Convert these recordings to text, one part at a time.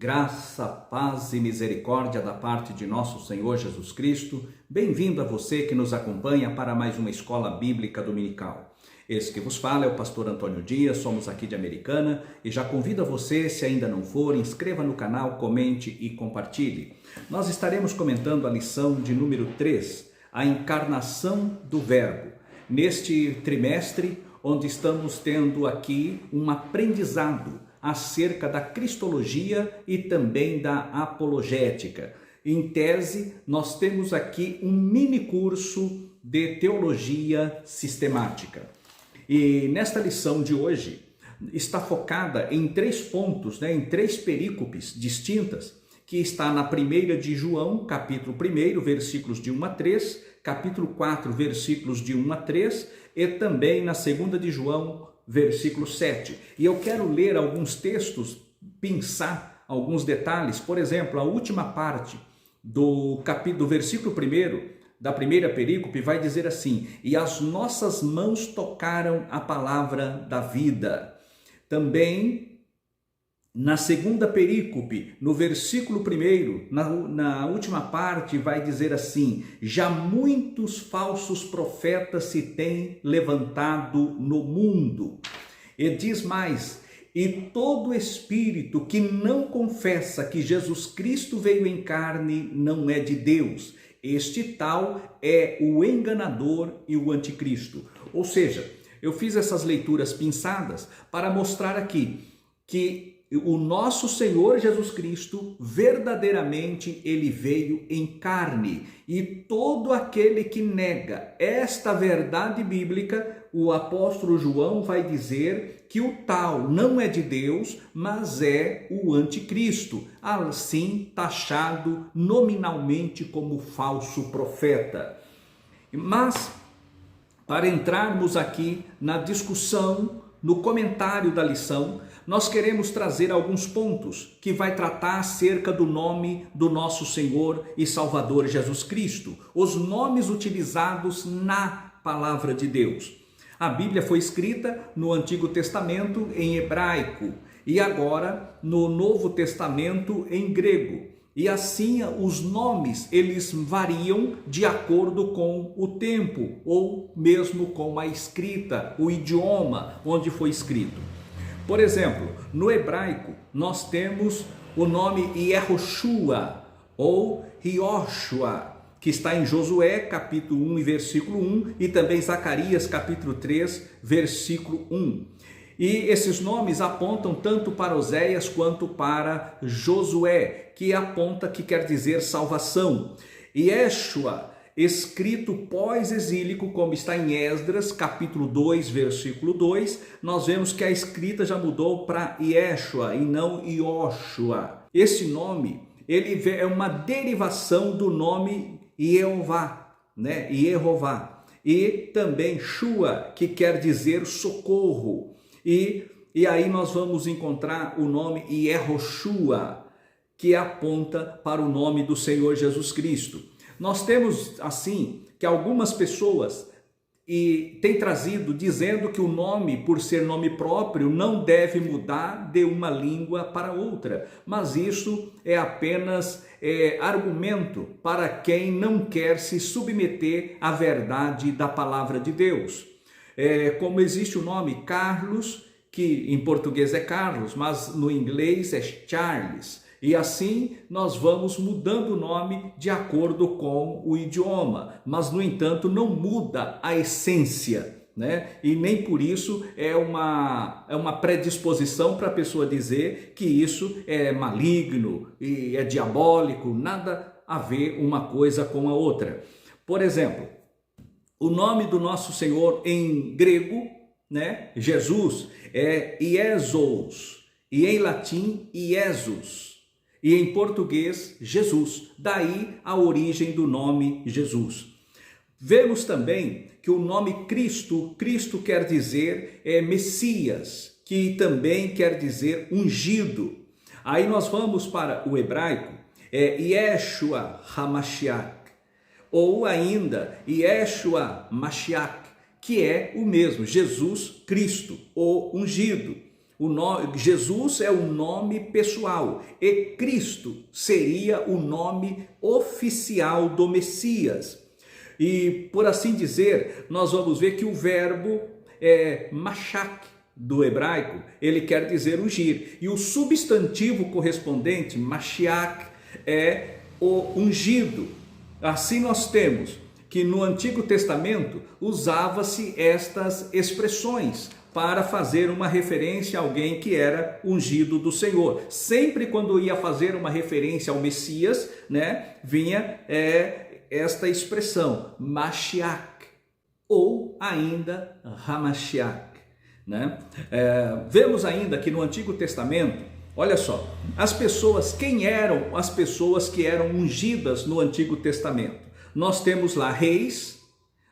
Graça, paz e misericórdia da parte de nosso Senhor Jesus Cristo. Bem-vindo a você que nos acompanha para mais uma Escola Bíblica Dominical. Esse que vos fala é o pastor Antônio Dias, somos aqui de Americana e já convido a você, se ainda não for, inscreva no canal, comente e compartilhe. Nós estaremos comentando a lição de número 3, a encarnação do Verbo, neste trimestre onde estamos tendo aqui um aprendizado acerca da cristologia e também da apologética. Em tese, nós temos aqui um mini curso de teologia sistemática. E nesta lição de hoje está focada em 3 pontos, em 3 perícopes distintas, que está na 1 de João, capítulo 1, versículos de 1 a 3, capítulo 4, versículos de 1 a 3, e também na 2 de João, versículo 7. E eu quero ler alguns textos, pensar alguns detalhes. Por exemplo, a última parte do versículo 1 da primeira perícope vai dizer assim: e as nossas mãos tocaram a palavra da vida. Também na segunda perícope, no versículo 1, na última parte, vai dizer assim: já muitos falsos profetas se têm levantado no mundo. E diz mais: e todo espírito que não confessa que Jesus Cristo veio em carne não é de Deus. Este tal é o enganador e o anticristo. Ou seja, eu fiz essas leituras pinçadas para mostrar aqui que o nosso Senhor Jesus Cristo, verdadeiramente, ele veio em carne. E todo aquele que nega esta verdade bíblica, o apóstolo João vai dizer que o tal não é de Deus, mas é o anticristo, assim taxado nominalmente como falso profeta. Mas, para entrarmos aqui na discussão, no comentário da lição, nós queremos trazer alguns pontos que vai tratar acerca do nome do nosso Senhor e Salvador Jesus Cristo, os nomes utilizados na palavra de Deus. A Bíblia foi escrita no Antigo Testamento em hebraico e agora no Novo Testamento em grego. E assim os nomes eles variam de acordo com o tempo ou mesmo com a escrita, o idioma onde foi escrito. Por exemplo, no hebraico nós temos o nome Yehoshua ou Yoshua, que está em Josué capítulo 1 e versículo 1 e também Zacarias capítulo 3 versículo 1. E esses nomes apontam tanto para Oséias quanto para Josué, que aponta que quer dizer salvação. Yeshua, escrito pós-exílico, como está em Esdras, capítulo 2, versículo 2, nós vemos que a escrita já mudou para Yeshua e não Yoshua. Esse nome, ele é uma derivação do nome Jeová, Jeová. E também Shua, que quer dizer socorro. E aí nós vamos encontrar o nome Yehoshua, que aponta para o nome do Senhor Jesus Cristo. Nós temos assim que algumas pessoas têm trazido dizendo que o nome, por ser nome próprio, não deve mudar de uma língua para outra, mas isso é apenas argumento para quem não quer se submeter à verdade da palavra de Deus. Como existe o nome Carlos, que em português é Carlos, mas no inglês é Charles. E assim nós vamos mudando o nome de acordo com o idioma, mas no entanto não muda a essência, E nem por isso é uma predisposição para a pessoa dizer que isso é maligno e é diabólico, nada a ver uma coisa com a outra. Por exemplo, o nome do nosso Senhor em grego, Jesus, é Iesos, e em latim, Iesus, e em português, Jesus. Daí a origem do nome Jesus. Vemos também que o nome Cristo quer dizer Messias, que também quer dizer ungido. Aí nós vamos para o hebraico, Yeshua HaMashiach, ou ainda Yeshua Mashiach, que é o mesmo, Jesus Cristo, o ungido. Jesus é o nome pessoal e Cristo seria o nome oficial do Messias. E por assim dizer, nós vamos ver que o verbo mashak do hebraico, ele quer dizer ungir. E o substantivo correspondente, Mashiach, é o ungido. Assim nós temos que no Antigo Testamento usava-se estas expressões para fazer uma referência a alguém que era ungido do Senhor. Sempre quando ia fazer uma referência ao Messias, né, vinha esta expressão, Mashiach, ou ainda Hamashiach, né? Vemos ainda que no Antigo Testamento, olha só, quem eram as pessoas que eram ungidas no Antigo Testamento? Nós temos lá reis,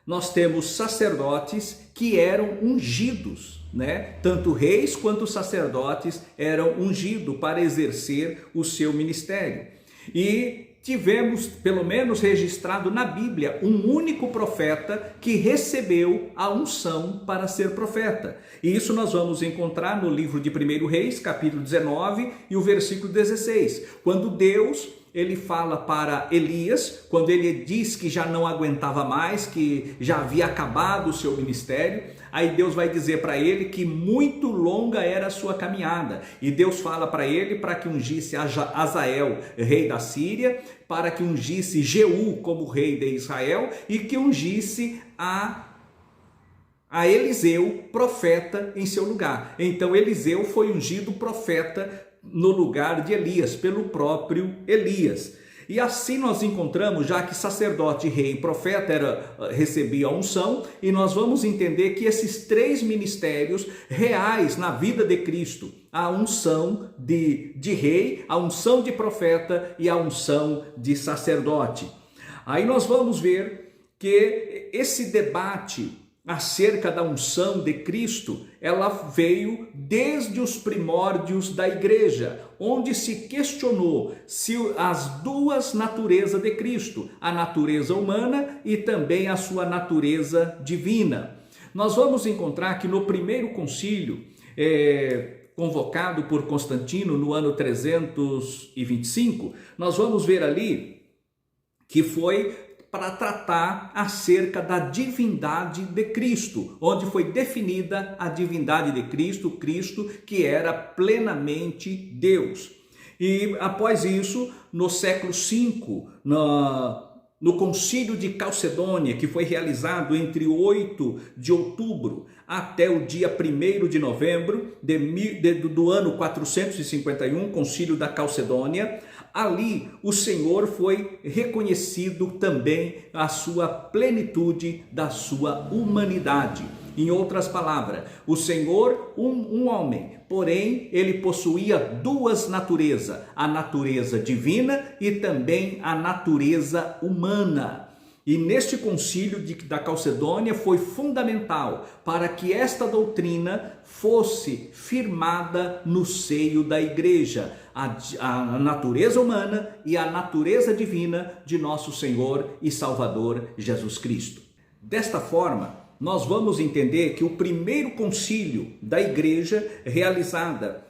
nós temos sacerdotes que eram ungidos, né? Tanto reis quanto sacerdotes eram ungidos para exercer o seu ministério. E tivemos, pelo menos registrado na Bíblia, um único profeta que recebeu a unção para ser profeta. E isso nós vamos encontrar no livro de 1 Reis, capítulo 19 e o versículo 16, quando Deus ele fala para Elias, quando ele diz que já não aguentava mais, que já havia acabado o seu ministério, aí Deus vai dizer para ele que muito longa era a sua caminhada, e Deus fala para ele para que ungisse Azael, rei da Síria, para que ungisse Jeú como rei de Israel, e que ungisse a Eliseu, profeta, em seu lugar. Então Eliseu foi ungido profeta no lugar de Elias, pelo próprio Elias. E assim nós encontramos, já que sacerdote, rei e profeta recebia a unção, e nós vamos entender que esses três ministérios reais na vida de Cristo, a unção de rei, a unção de profeta e a unção de sacerdote. Aí nós vamos ver que esse debate acerca da unção de Cristo, ela veio desde os primórdios da igreja, onde se questionou se as duas naturezas de Cristo, a natureza humana e também a sua natureza divina. Nós vamos encontrar que no primeiro concílio, convocado por Constantino no ano 325, nós vamos ver ali que foi para tratar acerca da divindade de Cristo, onde foi definida a divindade de Cristo, Cristo que era plenamente Deus. E após isso, no século V, no concílio de Calcedônia, que foi realizado entre 8 de outubro até o dia 1º de novembro do ano 451, concílio da Calcedônia, ali o Senhor foi reconhecido também a sua plenitude da sua humanidade. Em outras palavras, o Senhor, um homem, porém ele possuía duas naturezas, a natureza divina e também a natureza humana. E neste concílio da Calcedônia foi fundamental para que esta doutrina fosse firmada no seio da igreja, a natureza humana e a natureza divina de nosso Senhor e Salvador Jesus Cristo. Desta forma, nós vamos entender que o primeiro concílio da igreja, realizada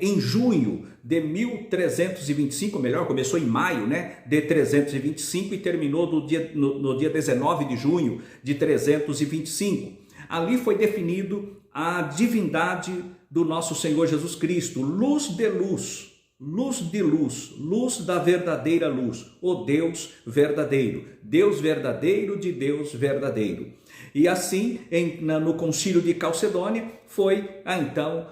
em junho de 1325, começou em maio, né, de 325 e terminou no dia 19 de junho de 325. Ali foi definido a divindade do nosso Senhor Jesus Cristo, luz de luz, luz de luz, luz da verdadeira luz, o Deus verdadeiro de Deus verdadeiro. E assim, no concílio de Calcedônia, foi então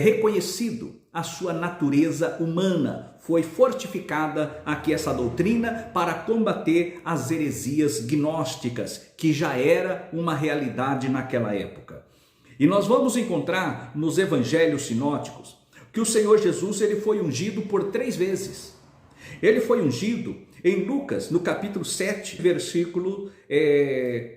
reconhecido a sua natureza humana, foi fortificada aqui essa doutrina para combater as heresias gnósticas, que já era uma realidade naquela época. E nós vamos encontrar nos evangelhos sinóticos que o Senhor Jesus ele foi ungido por 3 vezes. Ele foi ungido em Lucas, no capítulo 7, versículo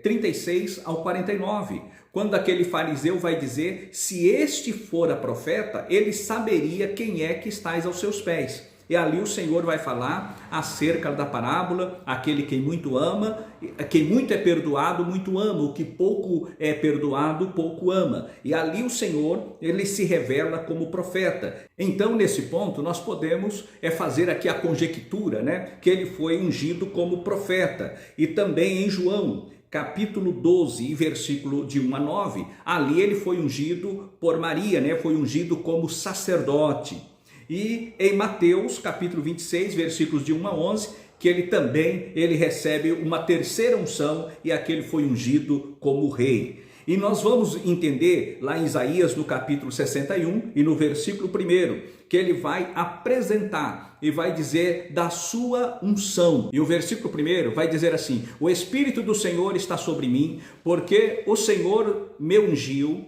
36 ao 49, quando aquele fariseu vai dizer: se este fora profeta, ele saberia quem é que estais aos seus pés, E ali o Senhor vai falar acerca da parábola: aquele que muito ama, quem muito é perdoado, muito ama, o que pouco é perdoado, pouco ama. E ali o Senhor, ele se revela como profeta. Então, nesse ponto, nós podemos fazer aqui a conjectura, né, que ele foi ungido como profeta. E também em João, capítulo 12, versículo de 1 a 9, ali ele foi ungido por Maria, né, foi ungido como sacerdote. E em Mateus, capítulo 26, versículos de 1 a 11, que ele recebe uma terceira unção, e aquele foi ungido como rei. E nós vamos entender lá em Isaías, no capítulo 61 e no versículo 1, que ele vai apresentar e vai dizer da sua unção. E o versículo 1 vai dizer assim: o Espírito do Senhor está sobre mim, porque o Senhor me ungiu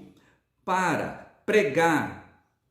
para pregar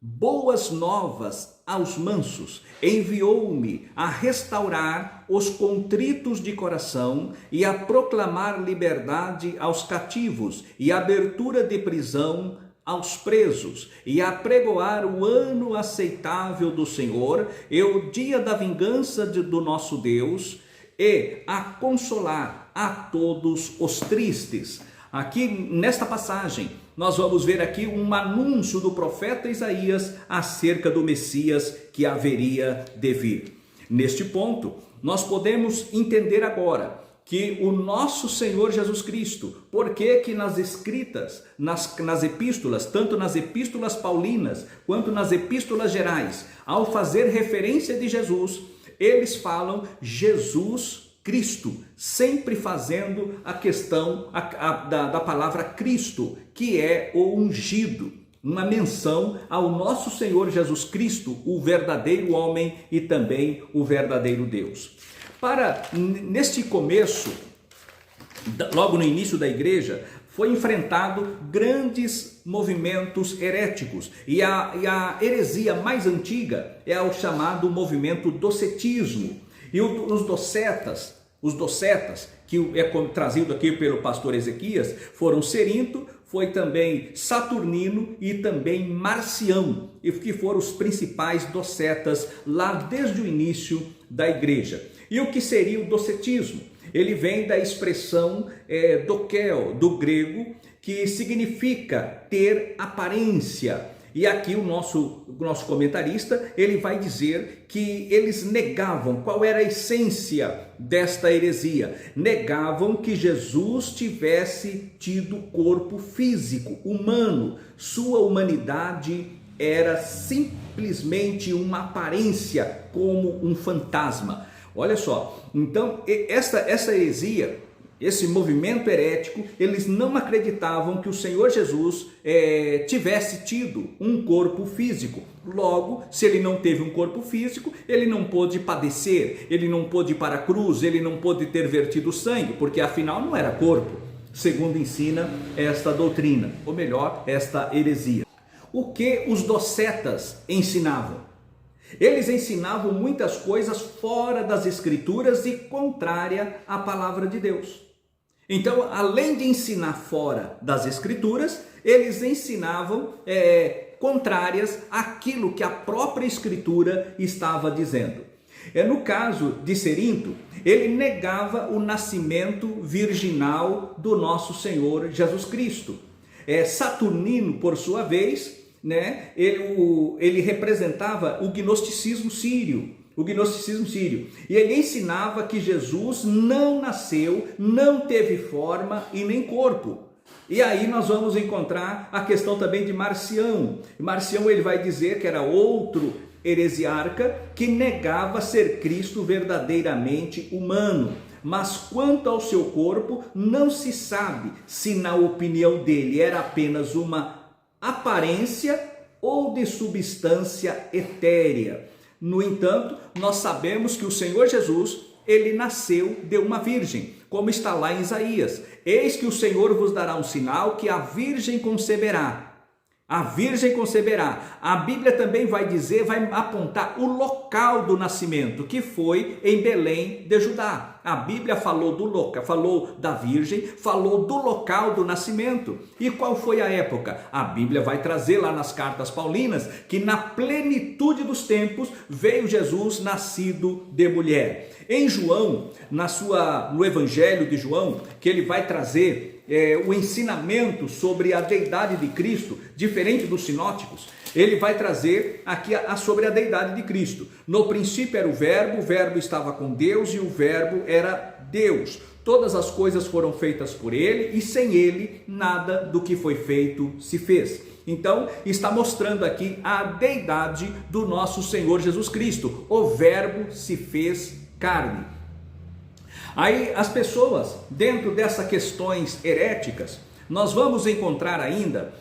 boas novas aos mansos, enviou-me a restaurar os contritos de coração e a proclamar liberdade aos cativos e abertura de prisão aos presos, e a pregoar o ano aceitável do Senhor e o dia da vingança do nosso Deus, e a consolar a todos os tristes. Aqui nesta passagem nós vamos ver aqui um anúncio do profeta Isaías acerca do Messias que haveria de vir. Neste ponto, nós podemos entender agora que o nosso Senhor Jesus Cristo, porque que nas escritas, nas epístolas, tanto nas epístolas paulinas quanto nas epístolas gerais, ao fazer referência de Jesus, eles falam Jesus Cristo, sempre fazendo a questão da palavra Cristo, que é o ungido, uma menção ao nosso Senhor Jesus Cristo, o verdadeiro homem e também o verdadeiro Deus. Neste começo, logo no início da igreja, foi enfrentado grandes movimentos heréticos, e a heresia mais antiga é o chamado movimento docetismo. E os docetas, que é trazido aqui pelo pastor Ezequias, foram Cerinto, foi também Saturnino e também Marcião, e que foram os principais docetas lá desde o início da igreja. E o que seria o docetismo? Ele vem da expressão dokel, do grego, que significa ter aparência. E aqui o nosso comentarista, ele vai dizer que eles negavam. Qual era a essência desta heresia? Negavam que Jesus tivesse tido corpo físico, humano. Sua humanidade era simplesmente uma aparência, como um fantasma. Olha só, então essa heresia, esse movimento herético, eles não acreditavam que o Senhor Jesus tivesse tido um corpo físico. Logo, se ele não teve um corpo físico, ele não pôde padecer, ele não pôde ir para a cruz, ele não pôde ter vertido sangue, porque afinal não era corpo, segundo ensina esta doutrina, ou melhor, esta heresia. O que os docetas ensinavam? Eles ensinavam muitas coisas fora das Escrituras e contrária à palavra de Deus. Então, além de ensinar fora das Escrituras, eles ensinavam contrárias àquilo que a própria Escritura estava dizendo. No caso de Cerinto, ele negava o nascimento virginal do nosso Senhor Jesus Cristo. Saturnino, por sua vez, né, ele representava o gnosticismo sírio. E ele ensinava que Jesus não nasceu, não teve forma e nem corpo. E aí nós vamos encontrar a questão também de Marcião. Marcião, ele vai dizer que era outro heresiarca que negava ser Cristo verdadeiramente humano. Mas quanto ao seu corpo, não se sabe se na opinião dele era apenas uma aparência ou de substância etérea. No entanto, nós sabemos que o Senhor Jesus, ele nasceu de uma virgem, como está lá em Isaías. Eis que o Senhor vos dará um sinal, que a virgem conceberá. A virgem conceberá. A Bíblia também vai dizer, vai apontar o local do nascimento, que foi em Belém de Judá. A Bíblia falou do local, falou da virgem, falou do local do nascimento. E qual foi a época? A Bíblia vai trazer lá nas cartas paulinas que na plenitude dos tempos veio Jesus nascido de mulher. Em João, no Evangelho de João, que ele vai trazer o ensinamento sobre a deidade de Cristo, diferente dos sinóticos, ele vai trazer aqui sobre a deidade de Cristo. No princípio era o Verbo estava com Deus e o Verbo era Deus. Todas as coisas foram feitas por ele e sem ele nada do que foi feito se fez. Então, está mostrando aqui a deidade do nosso Senhor Jesus Cristo. O Verbo se fez carne. Aí as pessoas, dentro dessas questões heréticas, nós vamos encontrar ainda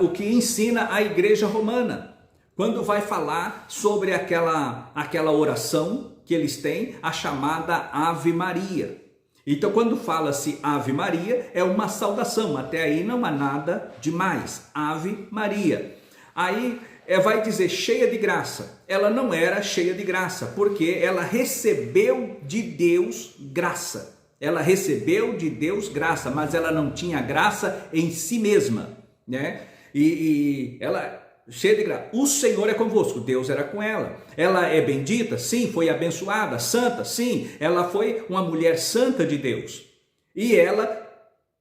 o que ensina a igreja romana, quando vai falar sobre aquela oração que eles têm, a chamada Ave Maria. Então, quando fala-se Ave Maria, é uma saudação, até aí não há nada demais, Ave Maria. Aí vai dizer cheia de graça. Ela não era cheia de graça, porque ela recebeu de Deus graça. Ela recebeu de Deus graça, mas ela não tinha graça em si mesma, né? E ela cheia de graça. O Senhor é convosco. Deus era com ela. Ela é bendita? Sim. Foi abençoada? Santa? Sim. Ela foi uma mulher santa de Deus. E ela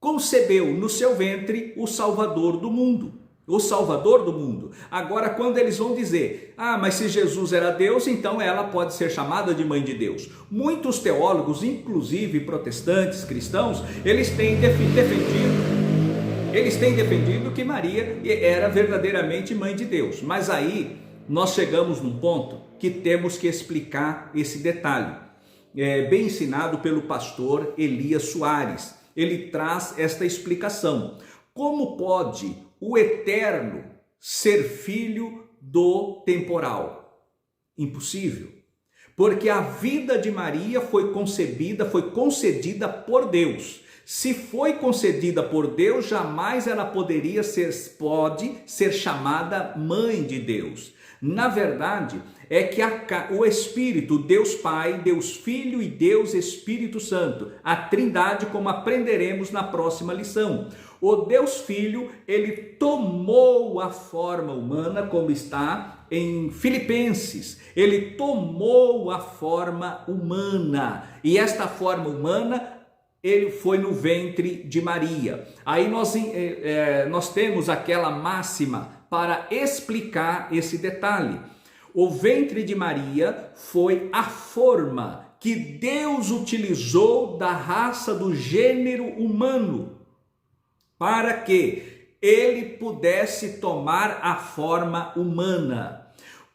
concebeu no seu ventre o Salvador do mundo. O Salvador do mundo. Agora, quando eles vão dizer, mas se Jesus era Deus, então ela pode ser chamada de mãe de Deus. Muitos teólogos, inclusive protestantes, cristãos, eles têm defendido que Maria era verdadeiramente mãe de Deus. Mas aí nós chegamos num ponto que temos que explicar esse detalhe. Bem ensinado pelo pastor Elias Soares. Ele traz esta explicação. Como pode o eterno ser filho do temporal? Impossível. Porque a vida de Maria foi concedida por Deus. Se foi concedida por Deus, jamais ela pode ser chamada mãe de Deus. Na verdade, é que o Espírito, Deus Pai, Deus Filho e Deus Espírito Santo, a Trindade, como aprenderemos na próxima lição. O Deus Filho, ele tomou a forma humana, como está em Filipenses. Ele tomou a forma humana. E esta forma humana, ele foi no ventre de Maria. Aí nós temos aquela máxima para explicar esse detalhe. O ventre de Maria foi a forma que Deus utilizou da raça do gênero humano para que ele pudesse tomar a forma humana.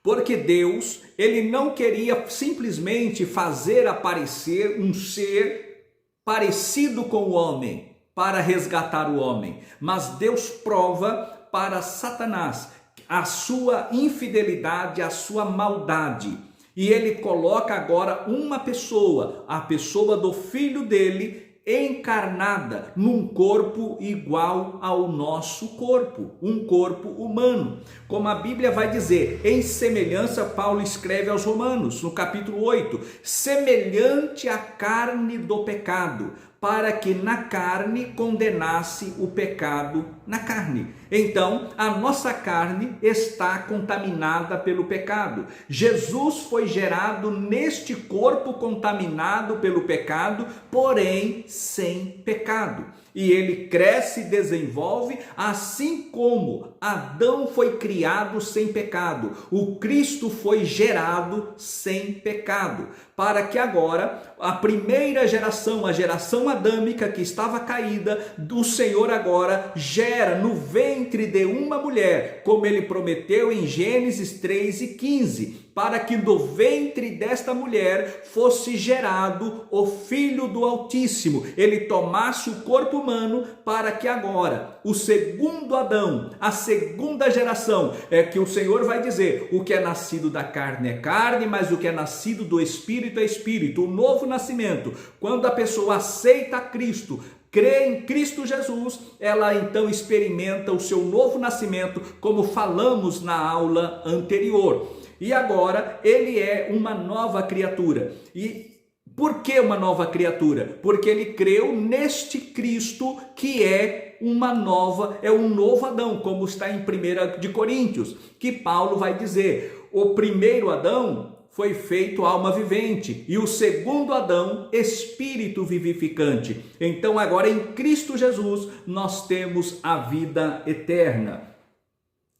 Porque Deus, ele não queria simplesmente fazer aparecer um ser parecido com o homem para resgatar o homem, mas Deus prova para Satanás a sua infidelidade, a sua maldade. E ele coloca agora uma pessoa, a pessoa do filho dele, encarnada num corpo igual ao nosso corpo, um corpo humano. Como a Bíblia vai dizer, em semelhança, Paulo escreve aos Romanos, no capítulo 8, semelhante à carne do pecado, para que na carne condenasse o pecado na carne. Então, a nossa carne está contaminada pelo pecado. Jesus foi gerado neste corpo contaminado pelo pecado, porém sem pecado. E ele cresce e desenvolve, assim como Adão foi criado sem pecado. O Cristo foi gerado sem pecado, para que agora a primeira geração, a geração adâmica que estava caída, do Senhor agora gera no ventre de uma mulher, como ele prometeu em Gênesis 3:15, para que do ventre desta mulher fosse gerado o Filho do Altíssimo. Ele tomasse o corpo humano para que agora o segundo Adão, a segunda geração, é que o Senhor vai dizer, o que é nascido da carne é carne, mas o que é nascido do Espírito é Espírito. O novo nascimento, quando a pessoa aceita Cristo, crê em Cristo Jesus, ela então experimenta o seu novo nascimento, como falamos na aula anterior. E agora ele é uma nova criatura. E por que uma nova criatura? Porque ele creu neste Cristo que é um novo Adão, como está em 1 de Coríntios, que Paulo vai dizer: o primeiro Adão foi feito alma vivente e o segundo Adão, espírito vivificante. Então agora em Cristo Jesus nós temos a vida eterna.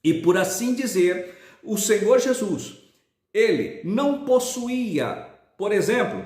E por assim dizer, o Senhor Jesus, ele não possuía, por exemplo,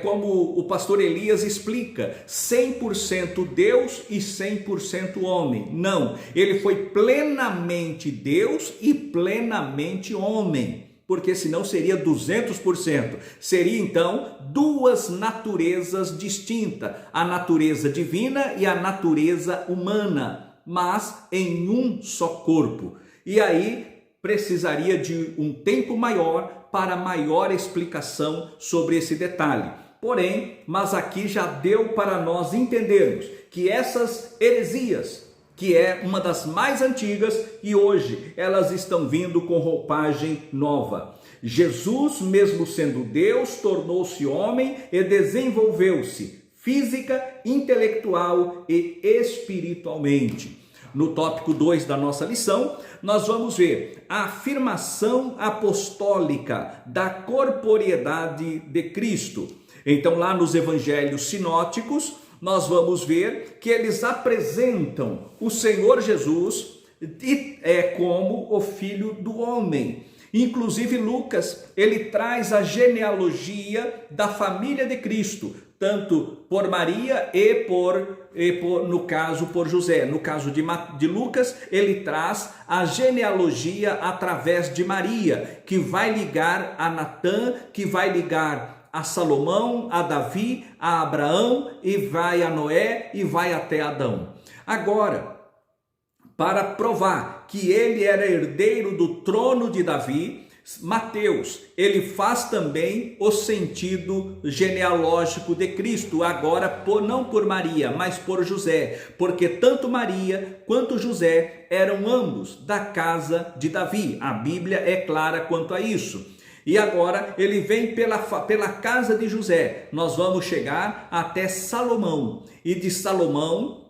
como o pastor Elias explica, 100% Deus e 100% homem. Não, ele foi plenamente Deus e plenamente homem, porque senão seria 200%. Seria então duas naturezas distintas, a natureza divina e a natureza humana, mas em um só corpo. E aí precisaria de um tempo maior para maior explicação sobre esse detalhe. Porém, mas aqui já deu para nós entendermos que essas heresias, que é uma das mais antigas, e hoje elas estão vindo com roupagem nova. Jesus, mesmo sendo Deus, tornou-se homem e desenvolveu-se física, intelectual e espiritualmente. No tópico 2 da nossa lição, nós vamos ver a afirmação apostólica da corporeidade de Cristo. Então, lá nos evangelhos sinóticos, nós vamos ver que eles apresentam o Senhor Jesus como o Filho do Homem. Inclusive Lucas, ele traz a genealogia da família de Cristo, tanto por Maria e no caso por José. No caso de Lucas, ele traz a genealogia através de Maria, que vai ligar a Natã, que vai ligar a Salomão, a Davi, a Abraão, e vai a Noé e vai até Adão. Agora, para provar que ele era herdeiro do trono de Davi, Mateus, ele faz também o sentido genealógico de Cristo, agora não por Maria, mas por José, porque tanto Maria quanto José eram ambos da casa de Davi. A Bíblia é clara quanto a isso. E agora ele vem pela casa de José. Nós vamos chegar até Salomão, e de Salomão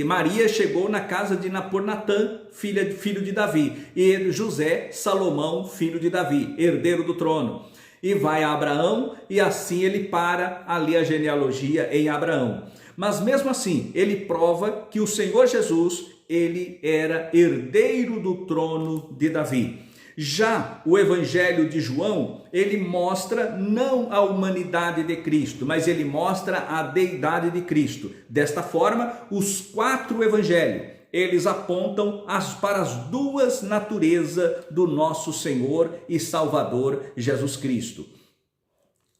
Maria chegou na casa por Natã, filho de Davi, e José, Salomão, filho de Davi, herdeiro do trono. E vai a Abraão, e assim ele para ali a genealogia em Abraão. Mas mesmo assim, ele prova que o Senhor Jesus, ele era herdeiro do trono de Davi. Já o Evangelho de João, ele mostra não a humanidade de Cristo, mas ele mostra a deidade de Cristo. Desta forma, os 4 evangelhos, eles apontam para as duas naturezas do nosso Senhor e Salvador Jesus Cristo.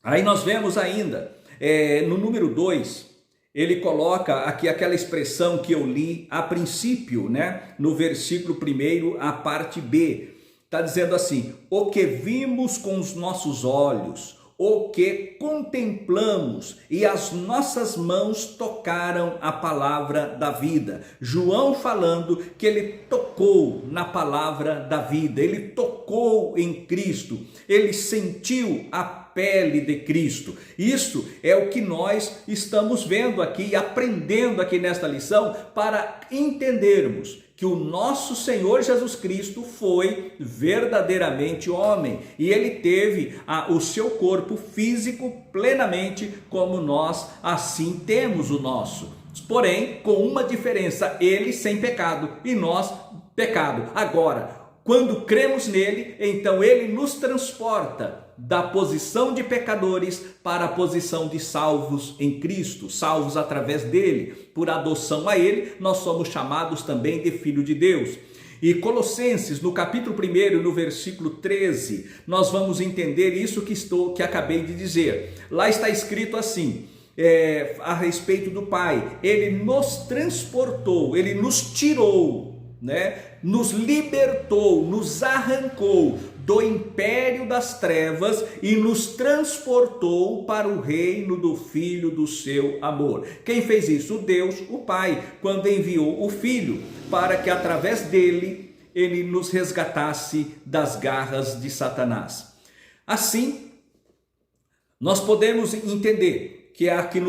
Aí nós vemos ainda, no número 2, ele coloca aqui aquela expressão que eu li a princípio, no versículo 1, a parte B. Está dizendo assim: o que vimos com os nossos olhos, o que contemplamos e as nossas mãos tocaram a palavra da vida. João falando que ele tocou na palavra da vida, ele tocou em Cristo, ele sentiu a pele de Cristo. Isso é o que nós estamos vendo aqui, aprendendo aqui nesta lição, para entendermos que o nosso Senhor Jesus Cristo foi verdadeiramente homem e ele teve o seu corpo físico plenamente como nós assim temos o nosso. Porém, com uma diferença: ele sem pecado e nós pecado. Agora, quando cremos nele, então ele nos transporta da posição de pecadores para a posição de salvos em Cristo, salvos através dele. Por adoção a ele, nós somos chamados também de filho de Deus. E Colossenses, no capítulo 1, no versículo 13, nós vamos entender isso que acabei de dizer. Lá está escrito assim, a respeito do Pai: ele nos transportou, ele nos tirou, nos libertou, nos arrancou do império das trevas e nos transportou para o reino do Filho do seu amor. Quem fez isso? Deus, o Pai, quando enviou o Filho para que através dele ele nos resgatasse das garras de Satanás. Assim, nós podemos entender que aqui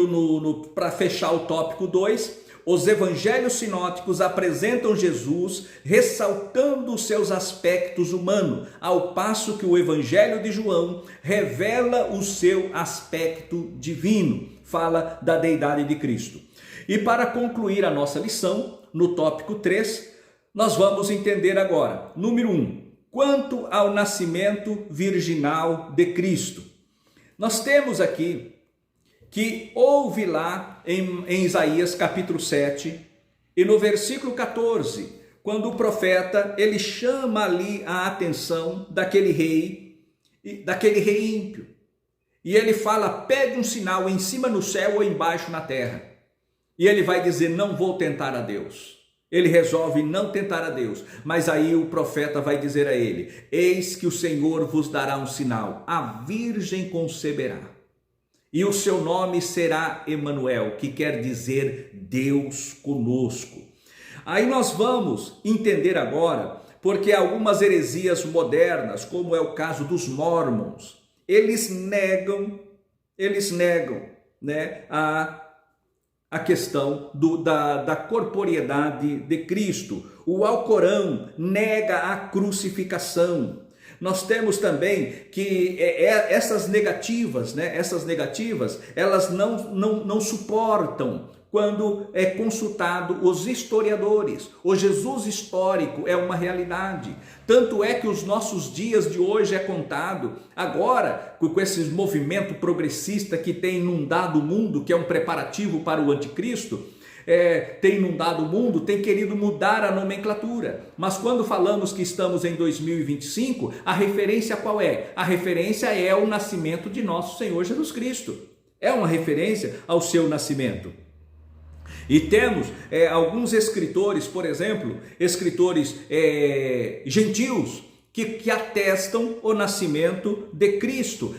para fechar o tópico 2, os evangelhos sinóticos apresentam Jesus ressaltando os seus aspectos humanos, ao passo que o evangelho de João revela o seu aspecto divino, fala da deidade de Cristo. E para concluir a nossa lição, no tópico 3, nós vamos entender agora, número 1, quanto ao nascimento virginal de Cristo. Nós temos aqui que houve lá em Isaías capítulo 7 e no versículo 14, quando o profeta ele chama ali a atenção daquele rei ímpio. E ele fala, pede um sinal em cima no céu ou embaixo na terra. E ele vai dizer, não vou tentar a Deus. Ele resolve não tentar a Deus, mas aí o profeta vai dizer a ele, eis que o Senhor vos dará um sinal, a virgem conceberá. E o seu nome será Emanuel, que quer dizer Deus conosco. Aí nós vamos entender agora, porque algumas heresias modernas, como é o caso dos Mormons, eles negam, né, a questão da corporeidade de Cristo. O Alcorão nega a crucificação. Nós temos também que essas negativas, elas não suportam quando é consultado os historiadores. O Jesus histórico é uma realidade. Tanto é que os nossos dias de hoje é contado. Agora, com esse movimento progressista que tem inundado o mundo, que é um preparativo para o anticristo, tem inundado o mundo, tem querido mudar a nomenclatura. Mas quando falamos que estamos em 2025, a referência qual é? A referência é o nascimento de nosso Senhor Jesus Cristo. É uma referência ao seu nascimento. E temos alguns escritores, por exemplo, escritores gentios, que atestam o nascimento de Cristo,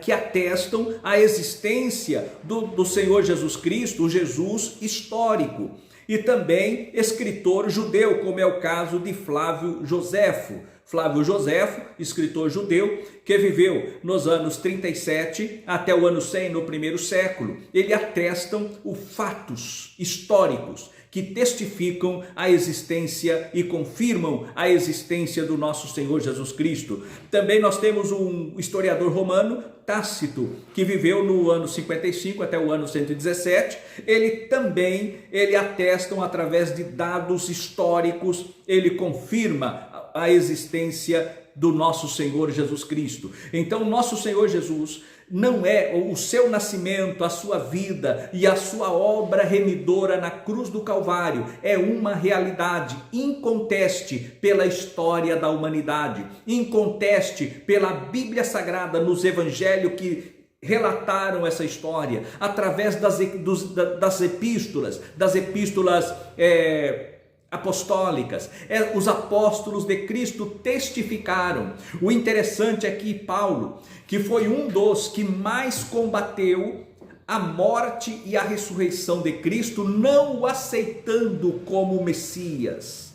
que atestam a existência do Senhor Jesus Cristo, o Jesus histórico. E também escritor judeu, como é o caso de Flávio Joséfo. Flávio Joséfo, escritor judeu, que viveu nos anos 37 até o ano 100 no primeiro século. Ele atestam os fatos históricos que testificam a existência e confirmam a existência do nosso Senhor Jesus Cristo. Também nós temos um historiador romano, Tácito, que viveu no ano 55 até o ano 117. Ele atestam através de dados históricos, ele confirma a existência do nosso Senhor Jesus Cristo. Então, nosso Senhor Jesus não é o seu nascimento, a sua vida e a sua obra remidora na cruz do Calvário, é uma realidade inconteste pela história da humanidade, inconteste pela Bíblia Sagrada, nos evangelhos que relataram essa história, através das epístolas apostólicas. Os apóstolos de Cristo testificaram. O interessante é que Paulo, que foi um dos que mais combateu a morte e a ressurreição de Cristo, não o aceitando como Messias.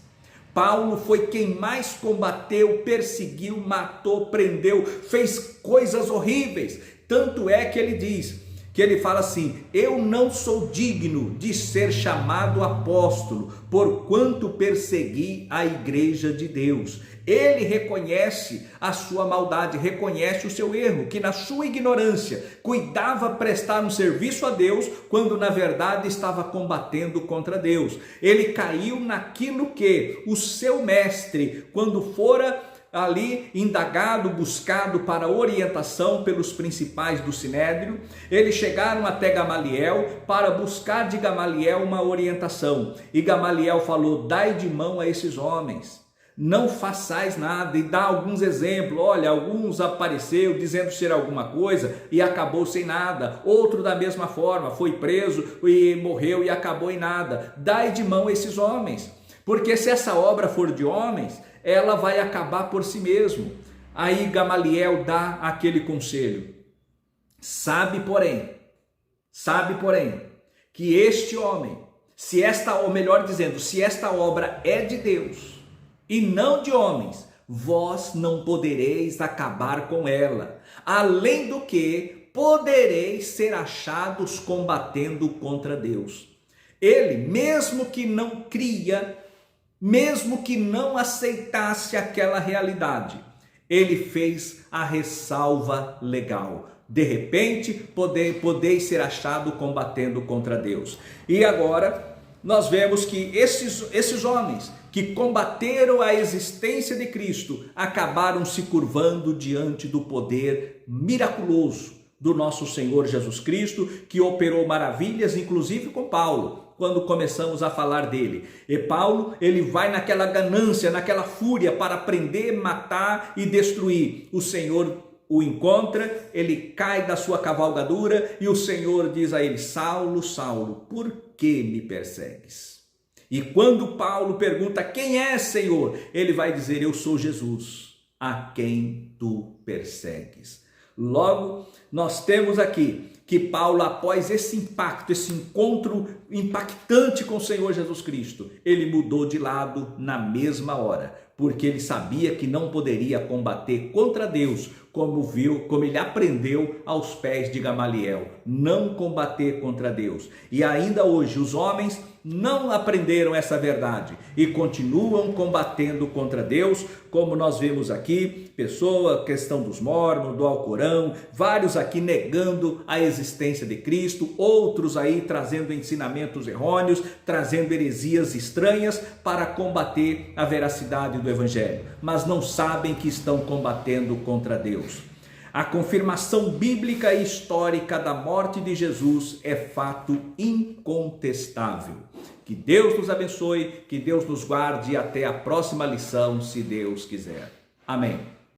Paulo foi quem mais combateu, perseguiu, matou, prendeu, fez coisas horríveis. Tanto é que ele diz, que ele fala assim, eu não sou digno de ser chamado apóstolo, porquanto persegui a igreja de Deus. Ele reconhece a sua maldade, reconhece o seu erro, que na sua ignorância cuidava prestar um serviço a Deus, quando na verdade estava combatendo contra Deus. Ele caiu naquilo que o seu mestre, quando fora ali indagado, buscado para orientação pelos principais do Sinédrio, eles chegaram até Gamaliel para buscar de Gamaliel uma orientação. E Gamaliel falou, dai de mão a esses homens, não façais nada, e dá alguns exemplos. Olha, alguns apareceu dizendo ser alguma coisa e acabou sem nada. Outro da mesma forma, foi preso e morreu e acabou em nada. Dai de mão a esses homens, porque se essa obra for de homens, ela vai acabar por si mesmo. Aí Gamaliel dá aquele conselho. Sabe, porém, que este homem, se esta obra é de Deus e não de homens, vós não podereis acabar com ela, além do que podereis ser achados combatendo contra Deus. Ele, mesmo que não cria, mesmo que não aceitasse aquela realidade, ele fez a ressalva legal. De repente, podeis ser achado combatendo contra Deus. E agora, nós vemos que esses homens que combateram a existência de Cristo, acabaram se curvando diante do poder miraculoso do nosso Senhor Jesus Cristo, que operou maravilhas, inclusive com Paulo, quando começamos a falar dele. E Paulo, ele vai naquela ganância, naquela fúria para prender, matar e destruir. O Senhor o encontra, ele cai da sua cavalgadura e o Senhor diz a ele: Saulo, Saulo, por que me persegues? E quando Paulo pergunta: quem é, Senhor? Ele vai dizer: eu sou Jesus, a quem tu persegues. Logo, nós temos aqui que Paulo, após esse impacto, esse encontro impactante com o Senhor Jesus Cristo, ele mudou de lado na mesma hora, porque ele sabia que não poderia combater contra Deus, como ele aprendeu aos pés de Gamaliel, não combater contra Deus. E ainda hoje os homens não aprenderam essa verdade e continuam combatendo contra Deus, como nós vemos aqui, questão dos mórmons, do Alcorão, vários aqui negando a existência de Cristo, outros aí trazendo ensinamentos errôneos, trazendo heresias estranhas para combater a veracidade do Evangelho, mas não sabem que estão combatendo contra Deus. A confirmação bíblica e histórica da morte de Jesus é fato incontestável. Que Deus nos abençoe, que Deus nos guarde e até a próxima lição, se Deus quiser. Amém.